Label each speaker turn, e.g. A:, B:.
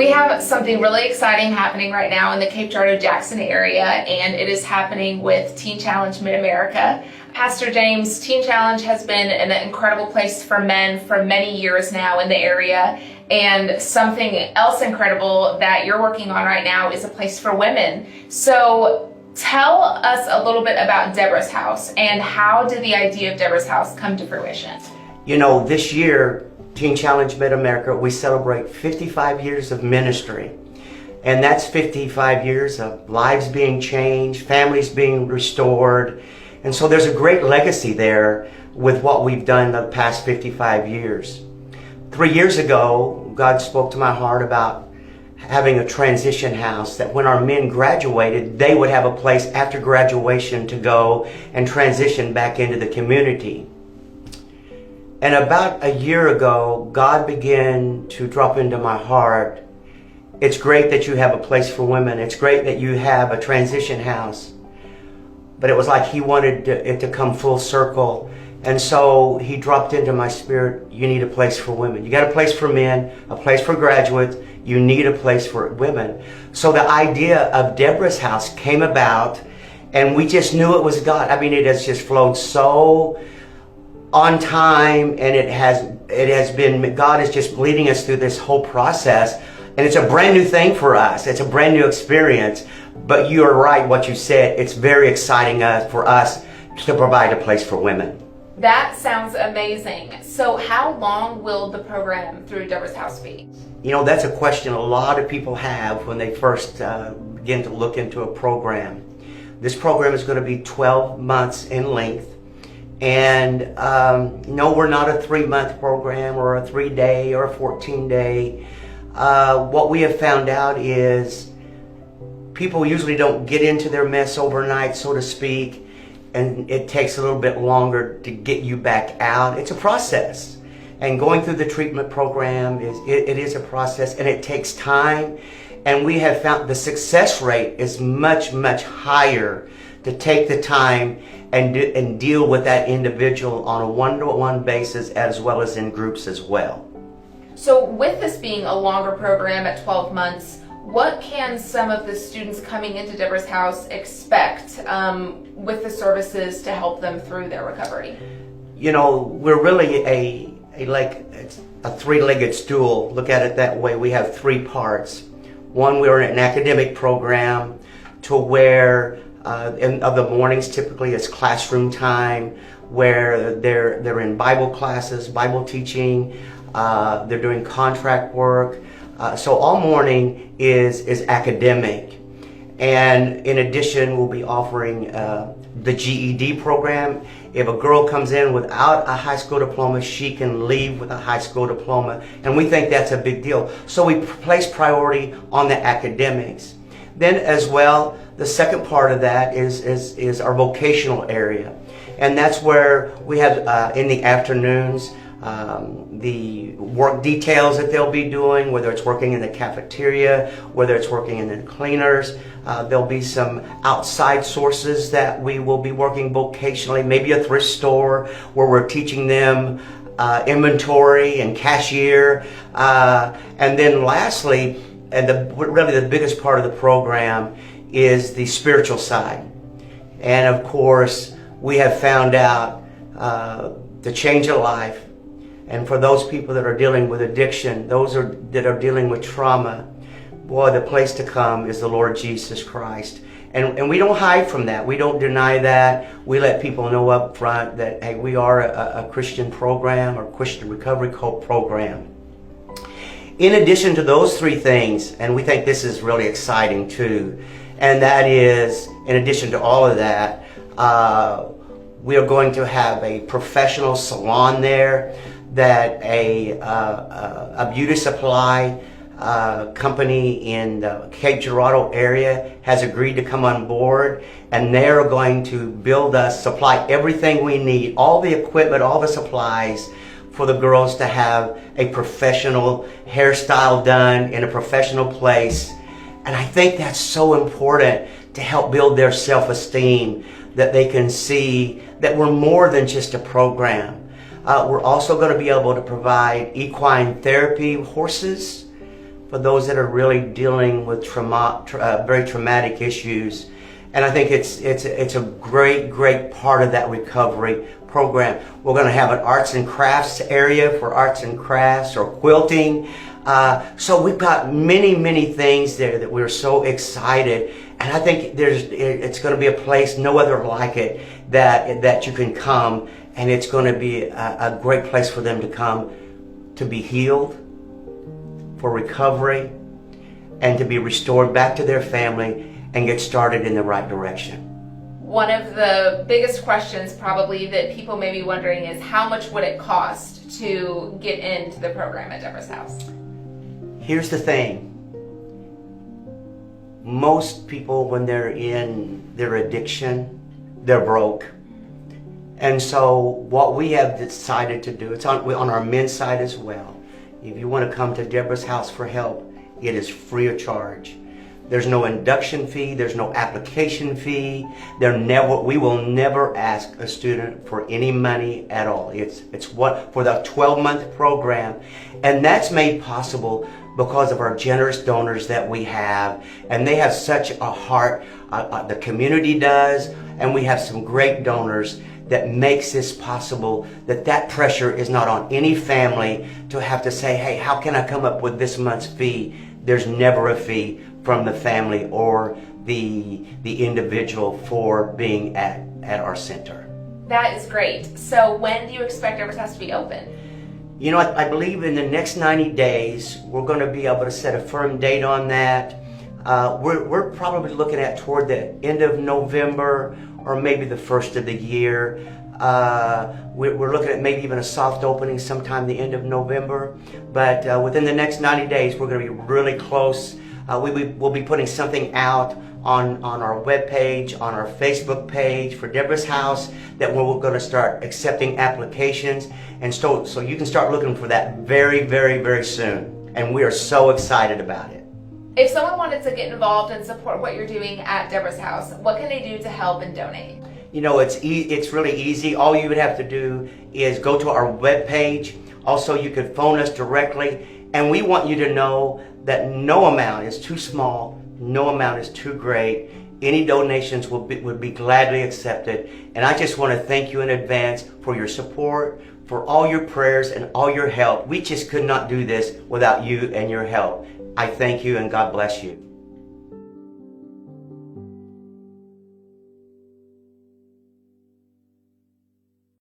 A: We have something really exciting happening right now in the Cape Girardeau-Jackson area, and it is happening with Teen Challenge Mid-America. Pastor James, Teen Challenge has been an incredible place for men for many years now in the area, and something else incredible that you're working on right now is a place for women. So tell us a little bit about Deborah's House, and how did the idea of Deborah's House come to fruition?
B: You know, this year, Teen Challenge Mid-America, we celebrate 55 years of ministry. And that's 55 years of lives being changed, families being restored. And so there's a great legacy there with what we've done the past 55 years. 3 years ago, God spoke to my heart about having a transition house, that when our men graduated, they would have a place after graduation to go and transition back into the community. And about a year ago, God began to drop into my heart, it's great that you have a place for women. It's great that you have a transition house. But it was like He wanted it to come full circle. And so He dropped into my spirit, you need a place for women. You got a place for men, a place for graduates. You need a place for women. So the idea of Deborah's House came about, and we just knew it was God. I mean, it has just flowed so on time, and it has been, God is just leading us through this whole process, and it's a brand new thing for us. It's a brand new experience, but you are right what you said. It's very exciting for us to provide a place for women.
A: That sounds amazing. So how long will the program through Deborah's House be?
B: You know, that's a question a lot of people have when they first begin to look into a program. This program is going to be 12 months in length. And no, we're not a 3-month program or a 3-day or a 14-day. What we have found out is people usually don't get into their mess overnight, so to speak, and it takes a little bit longer to get you back out. It's a process. And going through the treatment program, it is a process, and it takes time. And we have found the success rate is much, much higher to take the time and deal with that individual on a one-to-one basis, as well as in groups as well.
A: So with this being a longer program at 12 months, what can some of the students coming into Deborah's House expect with the services to help them through their recovery? You
B: know, we're really a three-legged stool. Look at it that way. We have 3 parts. One, we're in an academic program to where of the mornings typically it's classroom time, where they're in Bible classes, Bible teaching, they're doing contract work. So all morning is academic. And in addition, we'll be offering the GED program. If a girl comes in without a high school diploma, she can leave with a high school diploma. And we think that's a big deal. So we place priority on the academics. Then as well, the second part of that is our vocational area. And that's where we have in the afternoons the work details that they'll be doing, whether it's working in the cafeteria, whether it's working in the cleaners. There'll be some outside sources that we will be working vocationally, maybe a thrift store where we're teaching them inventory and cashier. And then lastly, and really the biggest part of the program is the spiritual side. And of course, we have found out the change of life. And for those people that are dealing with addiction, that are dealing with trauma, boy, the place to come is the Lord Jesus Christ. And we don't hide from that. We don't deny that. We let people know up front that, hey, we are a Christian program or Christian recovery program. In addition to those 3 things, and we think this is really exciting too, and that is, in addition to all of that, we are going to have a professional salon there, that a beauty supply company in the Cape Girardeau area has agreed to come on board, and they're going to supply everything we need, all the equipment, all the supplies for the girls to have a professional hairstyle done in a professional place. And I think that's so important to help build their self-esteem, that they can see that we're more than just a program. We're also going to be able to provide equine therapy horses for those that are really dealing with very traumatic issues. And I think it's a great part of that recovery program. We're going to have an arts and crafts area for arts and crafts or quilting. So we've got many things there that we're so excited. And I think it's going to be a place, no other like it, that you can come, and it's going to be a great place for them to come to be healed, for recovery, and to be restored back to their family and get started in the right direction.
A: One of the biggest questions probably that people may be wondering is, how much would it cost to get into the program at Deborah's house?
B: Here's the thing. Most people, when they're in their addiction, they're broke. And so what we have decided to do, it's on our men's side as well. If you want to come to Deborah's house for help, it is free of charge. There's no induction fee, there's no application fee. We will never ask a student for any money at all. It's what for the 12-month program. And that's made possible because of our generous donors that we have. And they have such a heart, the community does, and we have some great donors that makes this possible, that pressure is not on any family to have to say, hey, how can I come up with this month's fee? There's never a fee from the family or the individual for being at our center.
A: That is great. So when do you expect Deborah's house to be open?
B: You know, I believe in the next 90 days, we're going to be able to set a firm date on that. We're probably looking at toward the end of November or maybe the first of the year. We're looking at maybe even a soft opening sometime the end of November. But within the next 90 days, we're going to be really close. We'll be putting something out on our webpage, on our Facebook page for Deborah's house, that we're going to start accepting applications. And so you can start looking for that very soon. And we are so excited about it.
A: If someone wanted to get involved and support what you're doing at Deborah's house, what can they do to help and donate?
B: You know, it's really easy. All you would have to do is go to our webpage. Also, you could phone us directly. And we want you to know that no amount is too small, no amount is too great. Any donations would be gladly accepted. And I just want to thank you in advance for your support, for all your prayers and all your help. We just could not do this without you and your help. I thank you and God bless you.